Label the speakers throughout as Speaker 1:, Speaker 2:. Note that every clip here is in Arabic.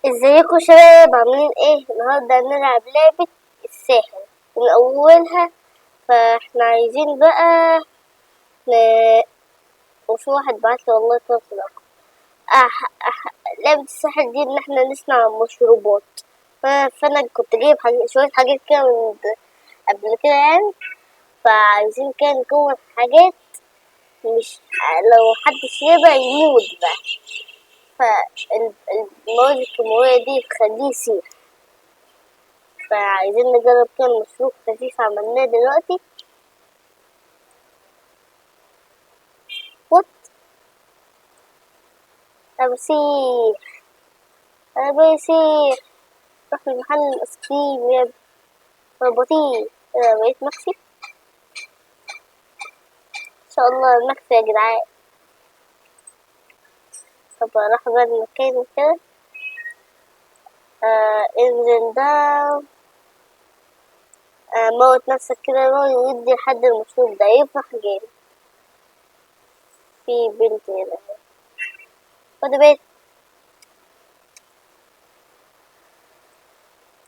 Speaker 1: ازيكم شباب عاملين ايه؟ النهارده هنلعب لعبة الساحر من اولها. فاحنا عايزين بقى ن... وفي واحد بعتلي والله توصل لعبة الساحر دي ان احنا نصنع مشروبات. فانا كنت جايب شوية حاجات كده من قبل كده يعني. فعايزين كده نكون حاجات مش لو حد شربها يموت بقى. فالمواد الكيماوية دي تخليه يسيح. فعايزين نجرب كده مشروب خفيف عملناه دلوقتي. وات أنا بسيح، أنا بسيح. روح لمحل الآيس كريم يا ابني، أنا بطيء. أنا بقيت مكسي إن شاء الله، مكسي يا جدعان. طب راح بقى المكان كده. انزل ده. موت نفسك كده ويدي لحد المشروب ده يفرح جامد. في بنت هنا، خد بيت.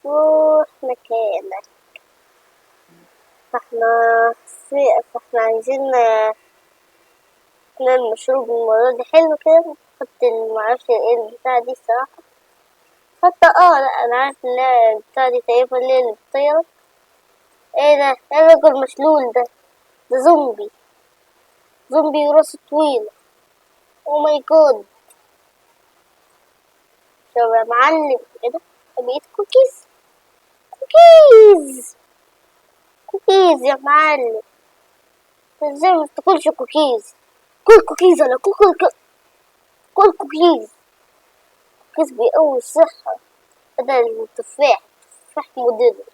Speaker 1: روح مكانك. فاحنا فاحنا عايزين نعمل مشروب المرة دي حلو كده. نحط معرفش ايه البتاع دي الصراحة. حتى لا انا عارف ان البتاع دي تقريبا اللي بتطير. ايه ده؟ ايه الرجل المشلول ده؟ ده زومبي. زومبي وراسه طويلة. او ماي جاد. شوف يا معلم، ايه ده؟ بقيت كوكيز. كوكيز كوكيز يا معلم. ازاي ما تاكلش كوكيز؟ كل كوكيز، انا كل كوكيز. كوكيز بيقوي الصحة بدل التفاح. تفاح مضر.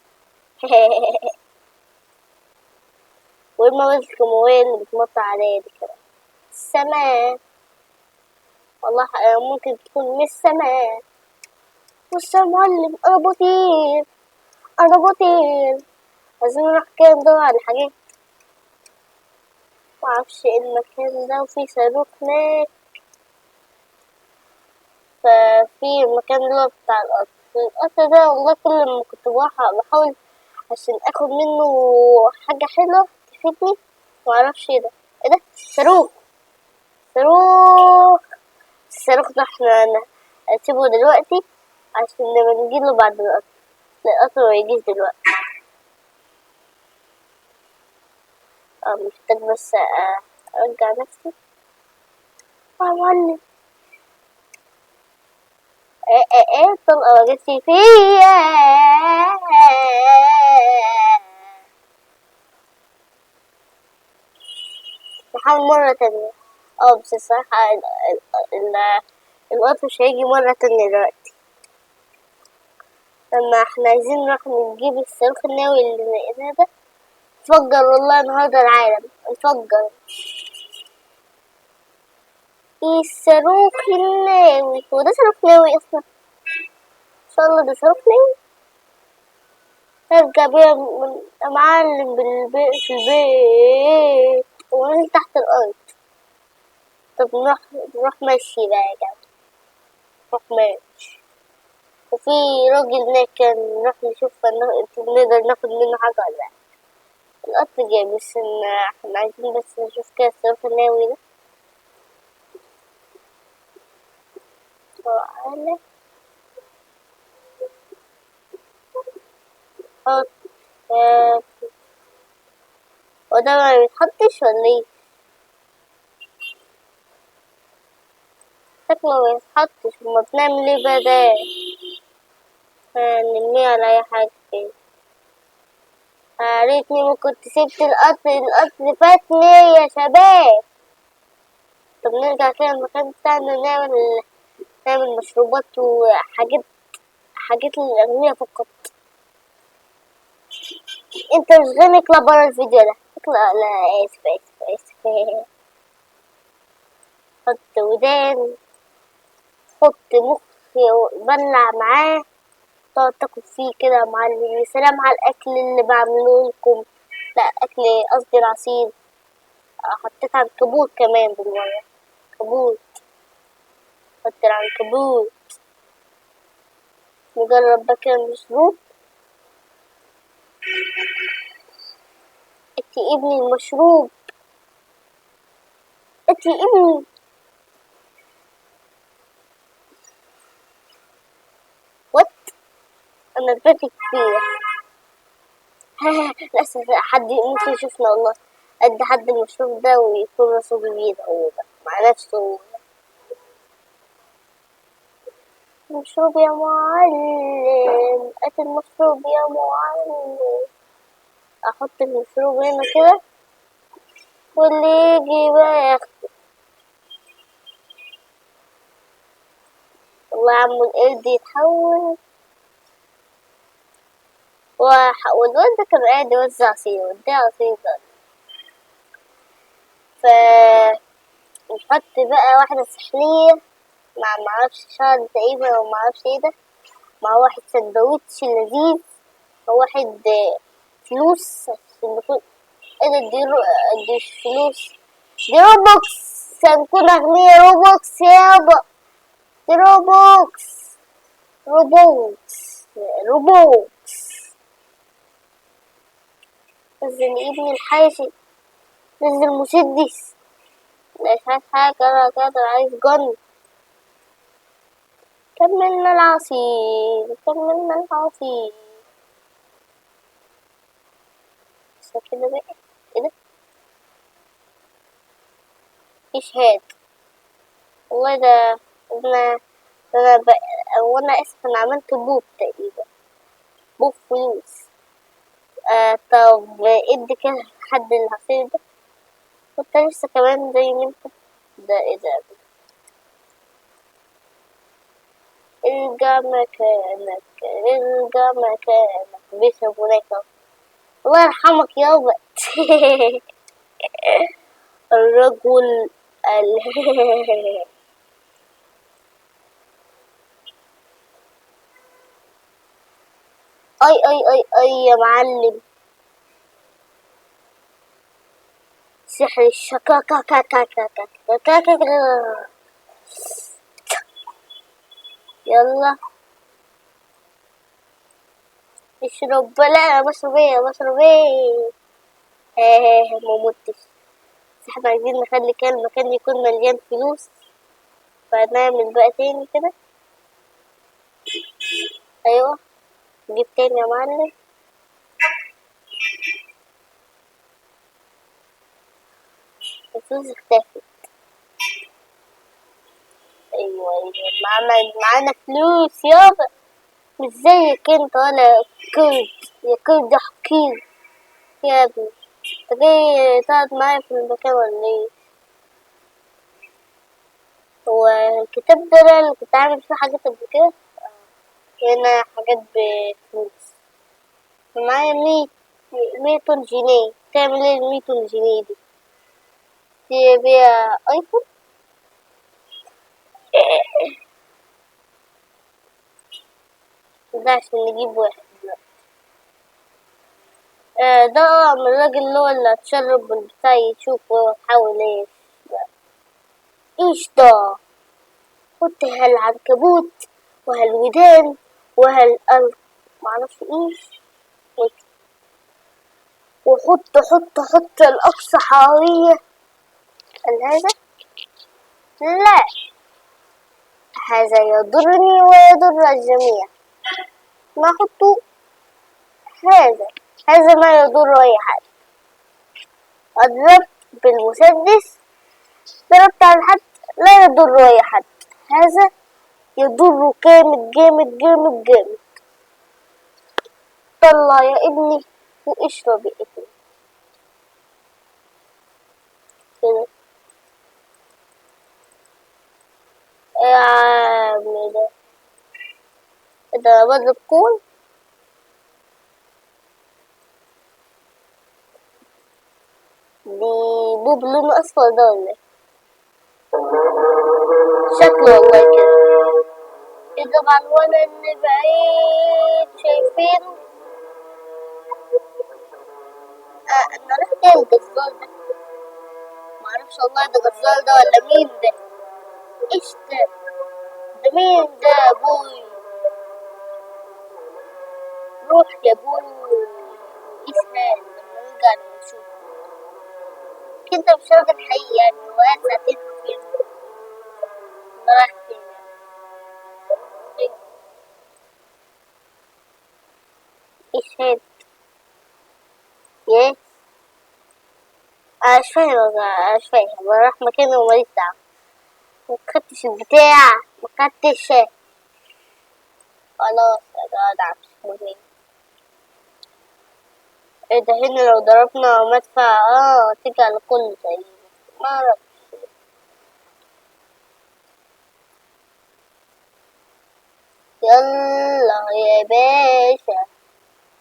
Speaker 1: والمواد الكيماوية اللي بتمطر عليا دي كده. السماء. والله ممكن تكون مش سماء. بص يا معلم، أنا بطير. أنا بطير. عايزين نروح كده ندور على حاجات. معرفش ايه المكان ده، وفي صاروخ هناك. ففي المكان اللي هو بتاع القطر ده. والله كل ما كنت بحاول عشان اخد منه حاجة حلوة تفيدني. معرفش ايه ده. ايه ده؟ صاروخ. صاروخ. الصاروخ ده احنا نسيبه دلوقتي عشان لما نجيله بعد القطر. لا، القطر ميجيش دلوقتي. محتاج بس ارجع نفسي. يا معلم. ايه الطلقة ما جتش فيا. نحاول مرة تانية. بس الصراحة القطر مش هيجي مرة تانية دلوقتي. لما احنا عايزين نروح نجيب الصاروخ النووي اللي لقيناه ده. انفجر والله النهاردة العالم انفجر. ايه الصاروخ النووي؟ هو ده صاروخ نووي اصلا؟ ان شاء الله ده صاروخ نووي. ارجع بيها من معلم في البيت وننزل تحت الارض. طب نروح مشي بقى يا جماعة. نروح ماشي. وفي راجل هناك كان نروح نشوف نقدر ناخد منه حاجة ولا لأ. القطر جاي بس احنا عايزين بس نشوف كده الصاروخ النووي ده. تعالى حط. آه، وده ما بيتحطش ولا ايه؟ شكله ما بيتحطش. هما بنعمل ايه بقى ده؟ نرميه على اي حاجة كده. يا ريتني ما كنت سبت القطر فاتني يا شباب. طب نرجع كده المكان بتاعنا نعمل مشروبات وحاجات. حاجات للأغنياء فقط. انت مش غني، اطلع برا الفيديو ده. اطلع. لا، اسف. حط ودان. حط مخ. بلع معاه. تقعد تاكل فيه كده يا معلم. يا سلام على الأكل اللي بعمله لكم. لا، أكل قصدي العصير. حطيت عنكبوت كمان بالمرة. عنكبوت. حط العنكبوت. نجرب بقى كده المشروب. انتي ابني المشروب، انتي ابني. وات، انا دلوقتي كبيرة. لسه حد ممكن يشوفنا والله، قد حد المشروب ده ويكون راسه كبير هو بقى مع نفسه. مشروب يا معلم، هات المشروب يا معلم. احط المشروب هنا كده واللي يجي بقى ياخده. والله يا عم القرد يتحول. والواد ده كان قاعد يوزع عصير، وديه عصير ده. نحط بقى واحدة سحلية مع معرفش شهر تقريبا أو معرفش ايه ده، مع واحد سندوتش لذيذ، وواحد فلوس عشان نكون ايه ده. دي فلوس، دي روبوكس عشان نكون أغنياء. روبوكس يابا، دي روبوكس. روبوكس روبوكس. نزل ابني الحاشي، نزل مسدس. مش عايز حاجة كده عايز جن. كملنا العصير، كملنا العصير. بس كده بقى ايه ده؟ إشهاد. والله ده أنا وأنا آسف أنا عملت بوب تقريبا، بوب فلوس. طب ادي كده حد العصير ده. كنت لسه كمان زي ما انت. ده ايه ده؟ ارجع مكانك، ارجع مكانك. بيشرب هناك. الله يرحمك يابا. الرجل اي اي اي اي يا معلم. سحر الشكاكا. يلا اشرب. لا بشرب ايه، بشرب ايه. ما متش. بس احنا عايزين نخلي كده المكان يكون مليان فلوس، فنعمل بقى تاني كده. ايوه جيب تاني يا معلم. الفلوس اختفت. ايوه معانا فلوس يابا. مش زيك انت ولا كرد. يا كرد حقير يا ابني. انت جاي تقعد معايا في المكان ولا ايه؟ هو الكتاب ده أنا اللي كنت عامل فيه حاجات قبل كده. هنا حاجات بفلوس. معايا 100 جنيه. تعمل ايه 100 جنيه دي؟ تجيب بيها ايفون. ده عشان نجيب واحد دلوقتي. ده من الراجل اللي هو اللي هتشرب بالبتاع يشوف هو حاول ايه. ايش ده؟ قلت هالعنكبوت وهالودان وهالقلب معرفش ايش. وحط الأقصى حرارية. هذا لا، هذا يضرني ويضر الجميع. نحط هذا ما يضر أي حد. أضرب بالمسدس، ضربت على حد لا يضر أي حد. هذا يضر جامد جامد جامد جامد. طلع يا ابني واشرب يا ابني كده. يا عم ده بضرب كون. دي بوب لونه أصفر ده ولا ايه؟ شكله والله كده. ايه طبعا وانا اللي بعيد شايفينه. انا رحت الجزار ده، معرفش والله ده جزار ده ولا مين ده. ايش ده؟ ده مين ده يا ابوي؟ نروح يا بوي. اسهل لما نرجع نشوف كده مش راجل حقيقي يعني، وقاعد ساعتين في فيلم رايح فين يعني. اسهل يس. أنا مش فاهم والله، أنا مش فاهم. بروح مكان وماليش دعوة. مخدتش البتاع، مخدتش. خلاص يا جدع مش مهم. ايه ده؟ هنا لو ضربنا مدفع تيجي على كل تقريبا. ما اعرف. يلا يا باشا.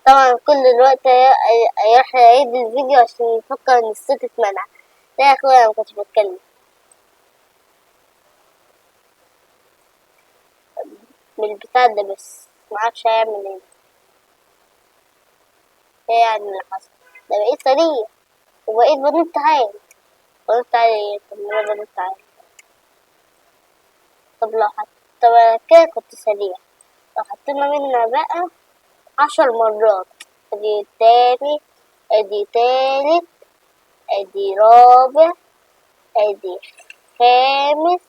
Speaker 1: طبعا كل الوقت هيروح يعيد الفيديو عشان يفكر ان الصوت اتمنع. لا يا اخويا انا مكنتش بتكلم من البتاع ده، بس معرفش هيعمل ايه. ايه يعني اللي حصل؟ ده بقيت سريع وبقيت بنط عادي. بنط عادي ايه؟ طب ما انا بنط عادي. طب لو طب انا كده كنت سريع. لو حطينا منها بقى 10 مرات. ادي تاني، ادي تالت، ادي رابع، ادي خامس،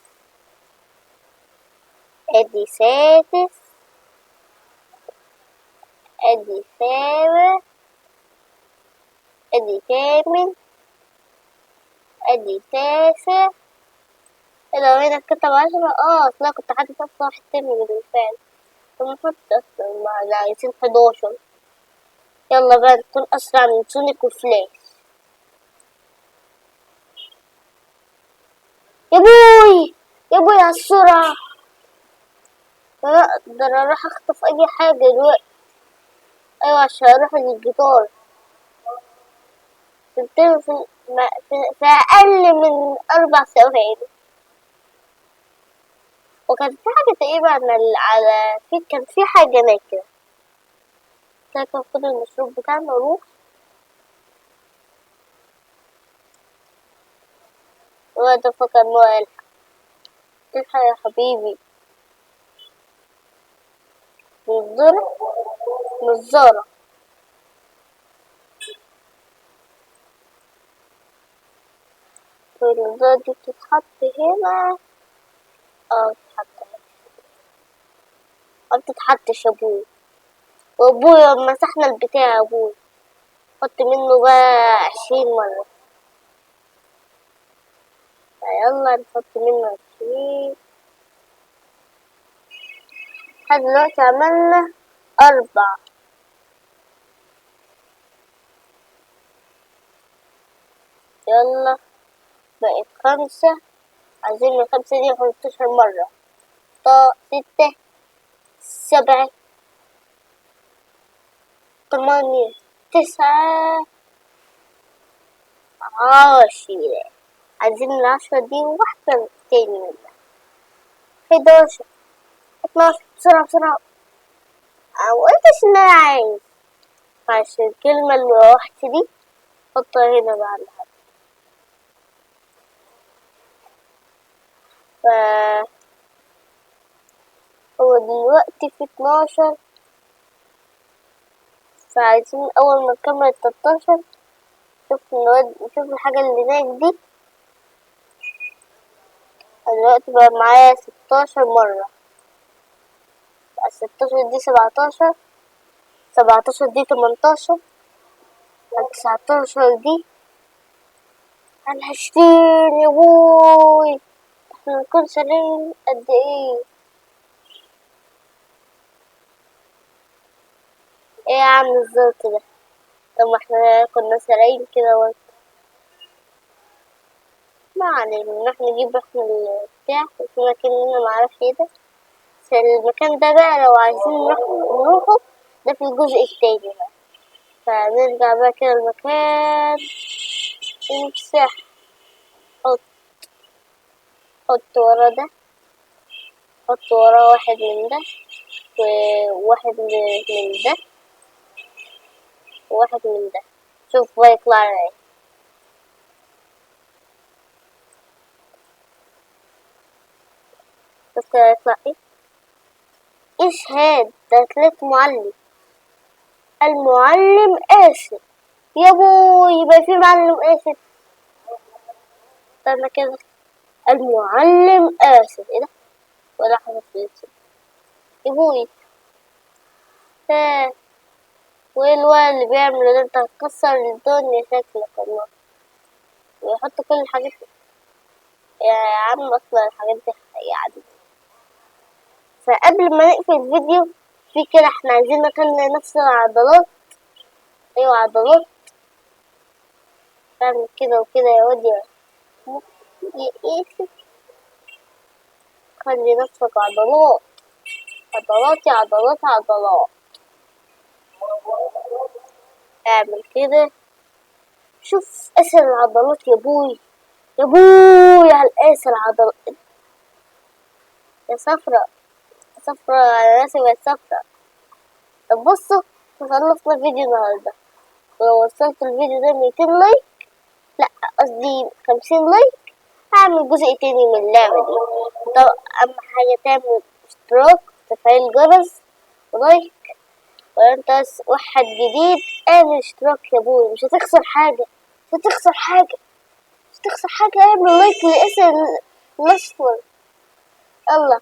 Speaker 1: ادي سادس، ادي سابع، ادي ثامن، ادي تاسع. لو هنا كتب 10 اصل أنا كنت حاطط اصلا واحد تاني بالفعل. طب نحط اصلا مع عايزين 11. يلا بقى نكون اسرع من سونيك وفلاش. يا بوي يا بوي على السرعة. لا ده انا راح اخطف اي حاجة دلوقتي. ايوه عشان اروح للجيتار. سبتهم في اقل من 4 ثواني. وكان في حاجة تقريبا على كان في حاجة هناك كده. كان خد المشروب بتاعنا وروح. الوقت فكر ان هو يلحق. الحق يا حبيبي. نظارة. النظارة دي بتتحط هنا. بتتحط هنا. مبتتحطش يا ابوي. وابوي مسحنا البتاع يا ابوي. حط منه بقى 20 مرة. يلا نحط منه 20. لحد دلوقتي عملنا 4. يلا بقت 5. عايزين ال5 دي 15 مرة. 6 7 8 9 10. عايزين ال10 دي واحدة تاني منها. 11 12. بسرعة بسرعة. مقلتش ان انا عايز. عشان الكلمة اللي روحت دي حطها هنا بقى على حد. ف هو دلوقتي في 12. فعايزين اول ما نكمل 13. شوف الحاجة اللي هناك دي. دلوقتي بقى معايا 16 مرة. 16 دي 17. 17 دي 18. 19 دي 20 يا بوي. احنا نكون سنين قد ايه؟ ايه يا عم الزلط ده؟ طب ما احنا كنا سارقين كده وقت. ما علينا نروح نجيب احنا البتاع في مكان انا معرفش ايه ده. بس المكان ده بقى لو عايزين نروحه ده في الجزء التاني بقى. فنرجع بقى كده المكان. نمسح. حط. حط ورا ده. حط ورا واحد من ده. وواحد من ده. وواحد من ده. شوف بقى يطلع لنا ايه. بس يطلع ايه؟ ايش هاد ده؟ طلعت معلم. المعلم آسف. يا بوي يبقى في معلم آسف. استنى كده، المعلم آسف. ايه ده؟ ولا حاجة في الاسم يا بوي. ها، وايه الولد اللي بيعمل ده؟ انت هتكسر الدنيا شكلك والله، ويحط كل الحاجات. يا عم اصلا الحاجات دي يعني. فقبل ما نقفل الفيديو، في كده احنا عايزين نخلي نفسنا عضلات. ايوه عضلات. تعمل كده وكده يا واد يا ايه. خلي نفسك عضلات. عضلات يا عضلات عضلات. اعمل كده. شوف اسر العضلات يا بوي. يا بوي على الاسر العضلات. يا صفرة صفرة، انا ناسي بقت صفرة. طب بصوا، خلصنا فيديو النهارده، ولو وصلت الفيديو ده 200 لايك، لا قصدي 50 لايك، هعمل جزء تاني من اللعبة دي. طب أهم حاجة تعمل اشتراك، تفعيل الجرس، ولايك. وانت واحد جديد اعمل اشتراك يا بوي، مش هتخسر حاجة. مش هتخسر حاجة. مش هتخسر حاجة. اعمل لايك لاسم الأصفر. يلا.